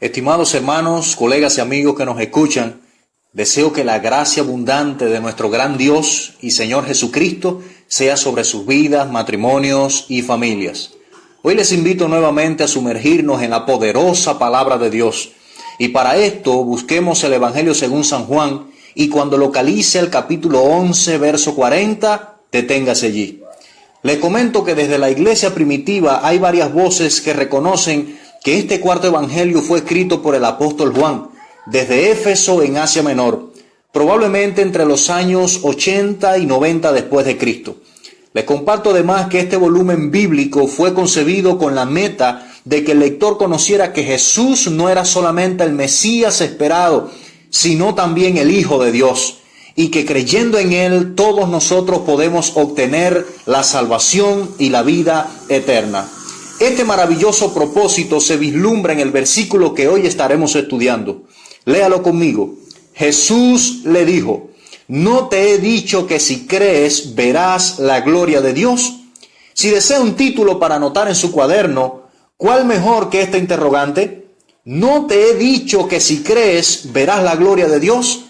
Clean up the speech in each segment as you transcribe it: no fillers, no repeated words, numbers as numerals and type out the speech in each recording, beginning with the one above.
Estimados hermanos, colegas y amigos que nos escuchan, deseo que la gracia abundante de nuestro gran Dios y Señor Jesucristo sea sobre sus vidas, matrimonios y familias. Hoy les invito nuevamente a sumergirnos en la poderosa palabra de Dios. Y para esto busquemos el Evangelio según San Juan, y cuando localice el capítulo 11, verso 40, deténgase allí. Les comento que desde la iglesia primitiva hay varias voces que reconocen que este cuarto evangelio fue escrito por el apóstol Juan, desde Éfeso en Asia Menor, probablemente entre los años 80 y 90 después de Cristo. Les comparto además que este volumen bíblico fue concebido con la meta de que el lector conociera que Jesús no era solamente el Mesías esperado, sino también el Hijo de Dios, y que creyendo en Él todos nosotros podemos obtener la salvación y la vida eterna. Este maravilloso propósito se vislumbra en el versículo que hoy estaremos estudiando. Léalo conmigo. Jesús le dijo: ¿no te he dicho que si crees verás la gloria de Dios? Si desea un título para anotar en su cuaderno, ¿cuál mejor que esta interrogante? ¿No te he dicho que si crees verás la gloria de Dios?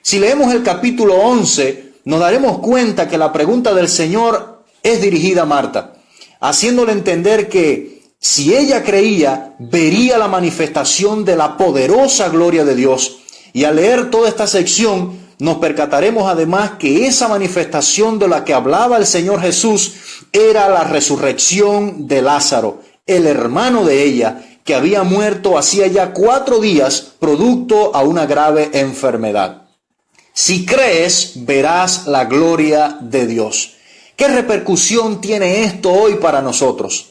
Si leemos el capítulo 11, nos daremos cuenta que la pregunta del Señor es dirigida a Marta, haciéndole entender que si ella creía, vería la manifestación de la poderosa gloria de Dios. Y al leer toda esta sección, nos percataremos además que esa manifestación de la que hablaba el Señor Jesús era la resurrección de Lázaro, el hermano de ella, que había muerto hacía ya 4 días, producto a una grave enfermedad. Si crees, verás la gloria de Dios. ¿Qué repercusión tiene esto hoy para nosotros?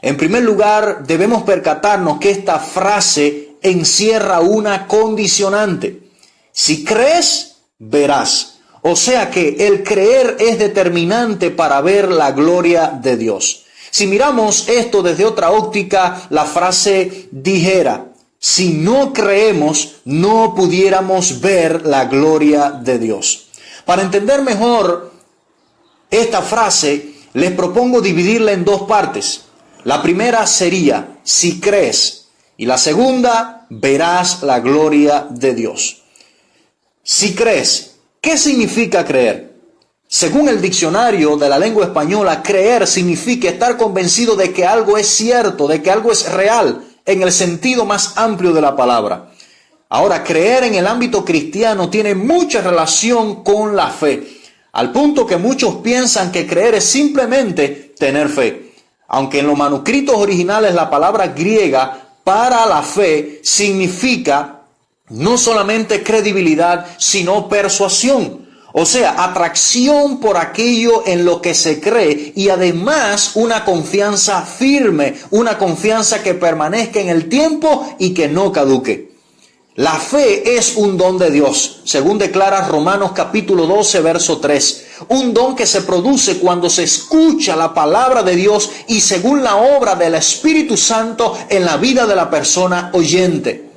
En primer lugar, debemos percatarnos que esta frase encierra una condicionante. Si crees, verás. O sea que el creer es determinante para ver la gloria de Dios. Si miramos esto desde otra óptica, la frase dijera: si no creemos, no pudiéramos ver la gloria de Dios. Para entender mejor esta frase, les propongo dividirla en 2 partes. La primera sería: si crees, y la segunda: verás la gloria de Dios. Si crees, ¿qué significa creer? Según el diccionario de la lengua española, creer significa estar convencido de que algo es cierto, de que algo es real, en el sentido más amplio de la palabra. Ahora, creer en el ámbito cristiano tiene mucha relación con la fe, al punto que muchos piensan que creer es simplemente tener fe. Aunque en los manuscritos originales la palabra griega para la fe significa no solamente credibilidad, sino persuasión. O sea, atracción por aquello en lo que se cree y además una confianza firme, una confianza que permanezca en el tiempo y que no caduque. La fe es un don de Dios, según declara Romanos capítulo 12, verso 3. Un don que se produce cuando se escucha la palabra de Dios y según la obra del Espíritu Santo en la vida de la persona oyente.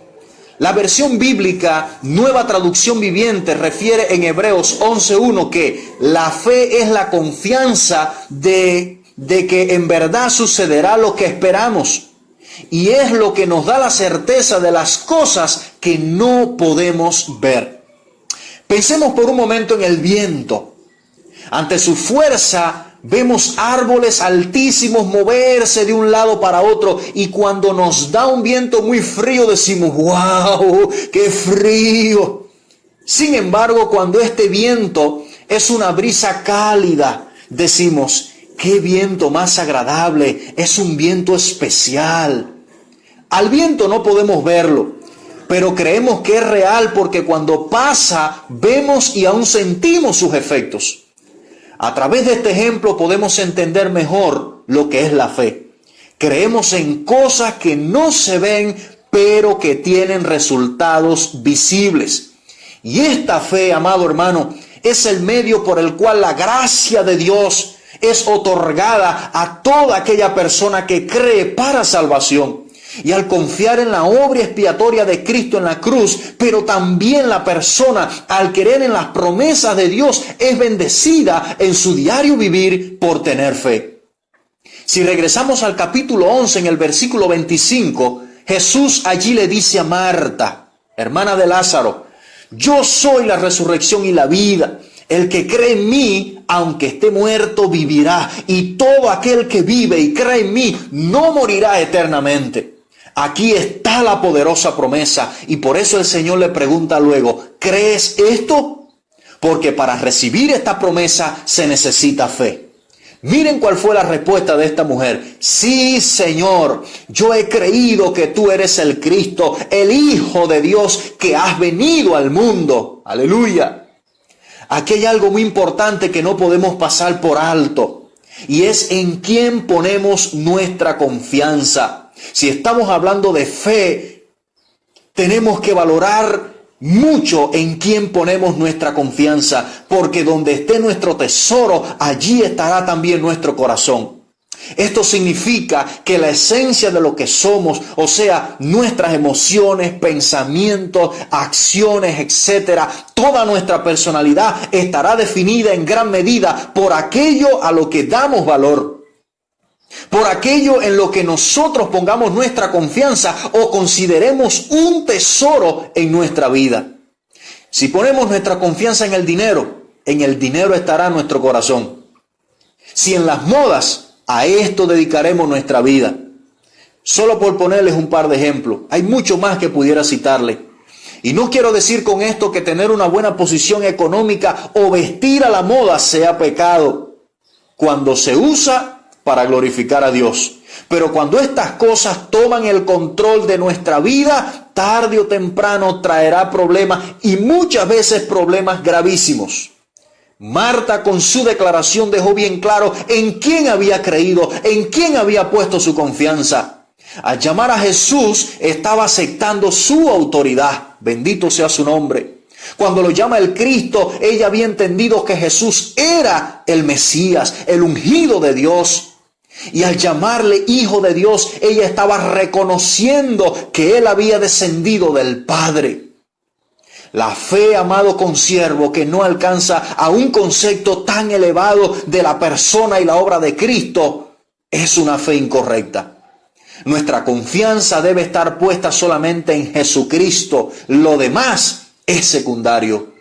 La versión bíblica Nueva Traducción Viviente refiere en Hebreos 11:1 que la fe es la confianza de que en verdad sucederá lo que esperamos. Y es lo que nos da la certeza de las cosas que no podemos ver. Pensemos por un momento en el viento. Ante su fuerza vemos árboles altísimos moverse de un lado para otro, y cuando nos da un viento muy frío decimos: ¡wow! ¡Qué frío! Sin embargo, cuando este viento es una brisa cálida, decimos: ¡qué viento más agradable! Es un viento especial. Al viento no podemos verlo, pero creemos que es real porque cuando pasa, vemos y aún sentimos sus efectos. A través de este ejemplo podemos entender mejor lo que es la fe. Creemos en cosas que no se ven, pero que tienen resultados visibles. Y esta fe, amado hermano, es el medio por el cual la gracia de Dios es otorgada a toda aquella persona que cree para salvación. Y al confiar en la obra expiatoria de Cristo en la cruz, pero también la persona al creer en las promesas de Dios es bendecida en su diario vivir por tener fe. Si regresamos al capítulo 11 en el versículo 25, Jesús allí le dice a Marta, hermana de Lázaro, yo soy la resurrección y la vida. El que cree en mí, aunque esté muerto, vivirá. Y todo aquel que vive y cree en mí, no morirá eternamente. Aquí está la poderosa promesa. Y por eso el Señor le pregunta luego, ¿crees esto? Porque para recibir esta promesa se necesita fe. Miren cuál fue la respuesta de esta mujer. Sí, Señor, yo he creído que tú eres el Cristo, el Hijo de Dios, que has venido al mundo. Aleluya. Aquí hay algo muy importante que no podemos pasar por alto. Y es en quién ponemos nuestra confianza. Si estamos hablando de fe, tenemos que valorar mucho en quién ponemos nuestra confianza, porque donde esté nuestro tesoro, allí estará también nuestro corazón. Esto significa que la esencia de lo que somos, o sea, nuestras emociones, pensamientos, acciones, etcétera, toda nuestra personalidad estará definida en gran medida por aquello a lo que damos valor. Por aquello en lo que nosotros pongamos nuestra confianza o consideremos un tesoro en nuestra vida. Si ponemos nuestra confianza en el dinero estará nuestro corazón. Si en las modas, a esto dedicaremos nuestra vida. Solo por ponerles un par de ejemplos, hay mucho más que pudiera citarle. Y no quiero decir con esto que tener una buena posición económica o vestir a la moda sea pecado, cuando se usa para glorificar a Dios. Pero cuando estas cosas toman el control de nuestra vida, tarde o temprano traerá problemas y muchas veces problemas gravísimos. Marta con su declaración dejó bien claro en quién había creído, en quién había puesto su confianza. Al llamar a Jesús estaba aceptando su autoridad. Bendito sea su nombre. Cuando lo llama el Cristo, ella había entendido que Jesús era el Mesías, el ungido de Dios. Y al llamarle Hijo de Dios, ella estaba reconociendo que Él había descendido del Padre. La fe, amado consiervo, que no alcanza a un concepto tan elevado de la persona y la obra de Cristo, es una fe incorrecta. Nuestra confianza debe estar puesta solamente en Jesucristo. Lo demás es secundario.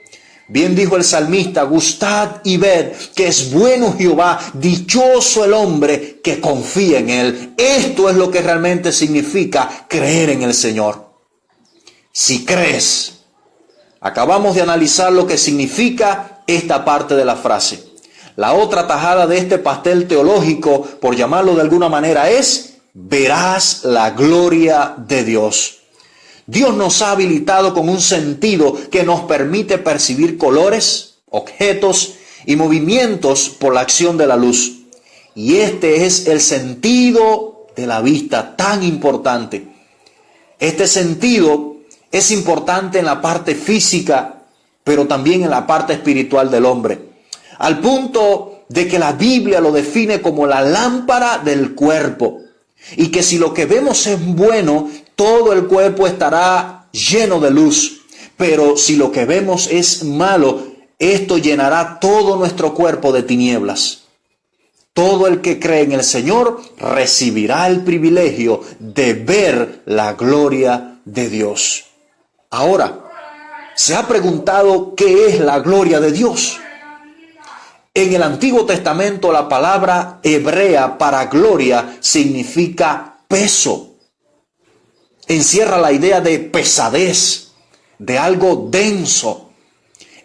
Bien dijo el salmista, gustad y ved que es bueno Jehová, dichoso el hombre que confía en Él. Esto es lo que realmente significa creer en el Señor. Si crees, acabamos de analizar lo que significa esta parte de la frase. La otra tajada de este pastel teológico, por llamarlo de alguna manera, es verás la gloria de Dios. Dios nos ha habilitado con un sentido que nos permite percibir colores, objetos y movimientos por la acción de la luz. Y este es el sentido de la vista, tan importante. Este sentido es importante en la parte física, pero también en la parte espiritual del hombre. Al punto de que la Biblia lo define como la lámpara del cuerpo. Y que si lo que vemos es bueno, todo el cuerpo estará lleno de luz. Pero si lo que vemos es malo, esto llenará todo nuestro cuerpo de tinieblas. Todo el que cree en el Señor recibirá el privilegio de ver la gloria de Dios. Ahora, ¿se ha preguntado qué es la gloria de Dios? En el Antiguo Testamento la palabra hebrea para gloria significa peso. Encierra la idea de pesadez, de algo denso.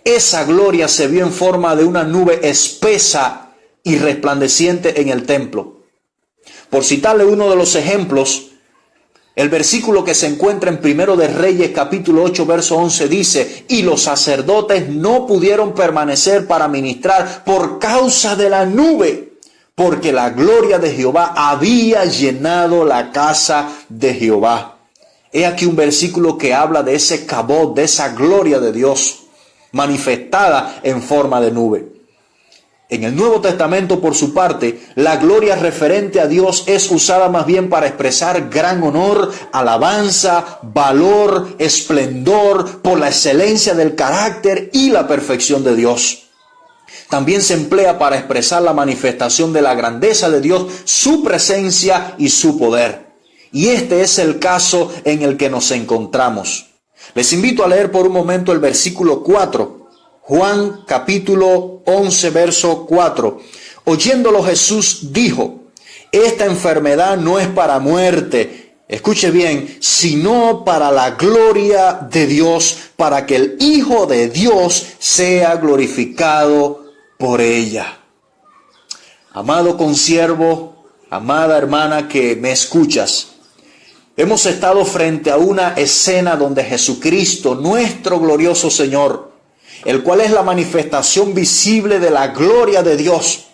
Esa gloria se vio en forma de una nube espesa y resplandeciente en el templo. Por citarle uno de los ejemplos, el versículo que se encuentra en Primero de Reyes, capítulo 8, verso 11, dice: y los sacerdotes no pudieron permanecer para ministrar por causa de la nube, porque la gloria de Jehová había llenado la casa de Jehová. He aquí un versículo que habla de ese cabot, de esa gloria de Dios, manifestada en forma de nube. En el Nuevo Testamento, por su parte, la gloria referente a Dios es usada más bien para expresar gran honor, alabanza, valor, esplendor, por la excelencia del carácter y la perfección de Dios. También se emplea para expresar la manifestación de la grandeza de Dios, su presencia y su poder. Y este es el caso en el que nos encontramos. Les invito a leer por un momento el versículo 4. Juan capítulo 11, verso 4. Oyéndolo Jesús dijo: esta enfermedad no es para muerte, escuche bien, sino para la gloria de Dios, para que el Hijo de Dios sea glorificado por ella. Amado consiervo, amada hermana que me escuchas, hemos estado frente a una escena donde Jesucristo, nuestro glorioso Señor, el cual es la manifestación visible de la gloria de Dios,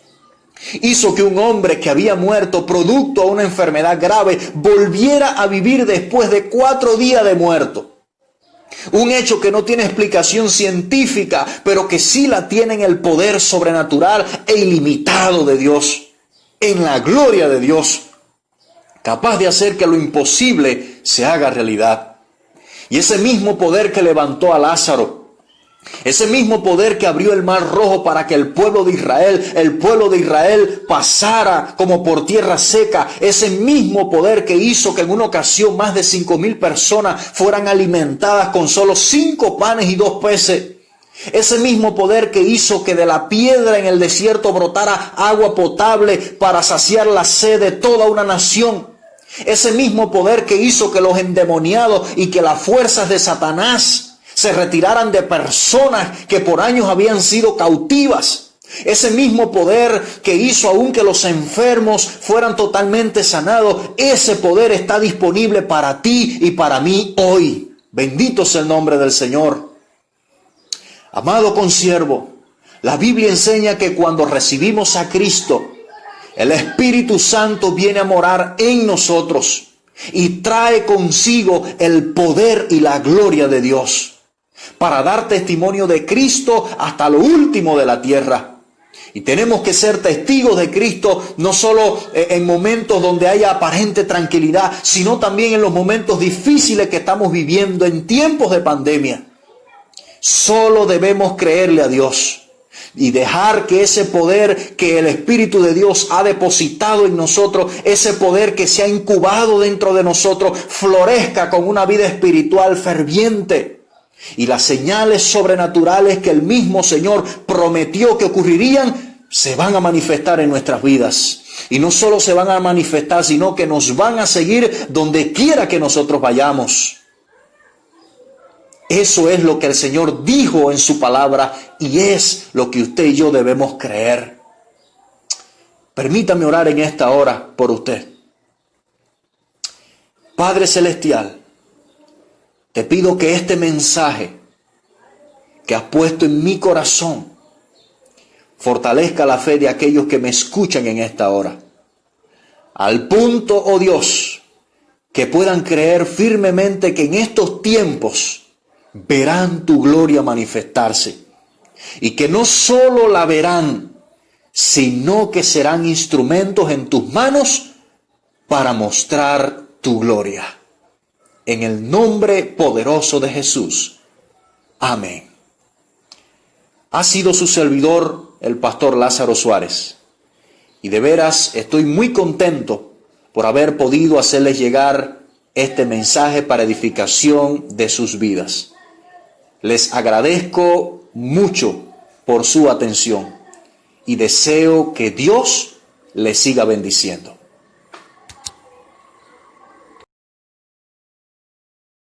hizo que un hombre que había muerto producto a una enfermedad grave volviera a vivir después de 4 días de muerto. Un hecho que no tiene explicación científica, pero que sí la tiene en el poder sobrenatural e ilimitado de Dios, en la gloria de Dios, capaz de hacer que lo imposible se haga realidad. Y ese mismo poder que levantó a Lázaro, ese mismo poder que abrió el mar rojo para que el pueblo de Israel pasara como por tierra seca, ese mismo poder que hizo que en una ocasión más de 5,000 personas fueran alimentadas con solo 5 panes y 2 peces. Ese mismo poder que hizo que de la piedra en el desierto brotara agua potable para saciar la sed de toda una nación. Ese mismo poder que hizo que los endemoniados y que las fuerzas de Satanás se retiraran de personas que por años habían sido cautivas. Ese mismo poder que hizo aún que los enfermos fueran totalmente sanados, ese poder está disponible para ti y para mí hoy. Bendito sea el nombre del Señor. Amado consiervo, la Biblia enseña que cuando recibimos a Cristo, el Espíritu Santo viene a morar en nosotros y trae consigo el poder y la gloria de Dios para dar testimonio de Cristo hasta lo último de la tierra. Y tenemos que ser testigos de Cristo no solo en momentos donde haya aparente tranquilidad, sino también en los momentos difíciles que estamos viviendo en tiempos de pandemia. Solo debemos creerle a Dios y dejar que ese poder que el Espíritu de Dios ha depositado en nosotros, ese poder que se ha incubado dentro de nosotros, florezca con una vida espiritual ferviente. Y las señales sobrenaturales que el mismo Señor prometió que ocurrirían, se van a manifestar en nuestras vidas. Y no solo se van a manifestar, sino que nos van a seguir donde quiera que nosotros vayamos. Eso es lo que el Señor dijo en su palabra y es lo que usted y yo debemos creer. Permítame orar en esta hora por usted. Padre Celestial, te pido que este mensaje que has puesto en mi corazón fortalezca la fe de aquellos que me escuchan en esta hora. Al punto, oh Dios, que puedan creer firmemente que en estos tiempos verán tu gloria manifestarse. Y que no solo la verán, sino que serán instrumentos en tus manos para mostrar tu gloria. En el nombre poderoso de Jesús. Amén. Ha sido su servidor, el pastor Lázaro Suárez. Y de veras estoy muy contento por haber podido hacerles llegar este mensaje para edificación de sus vidas. Les agradezco mucho por su atención y deseo que Dios les siga bendiciendo.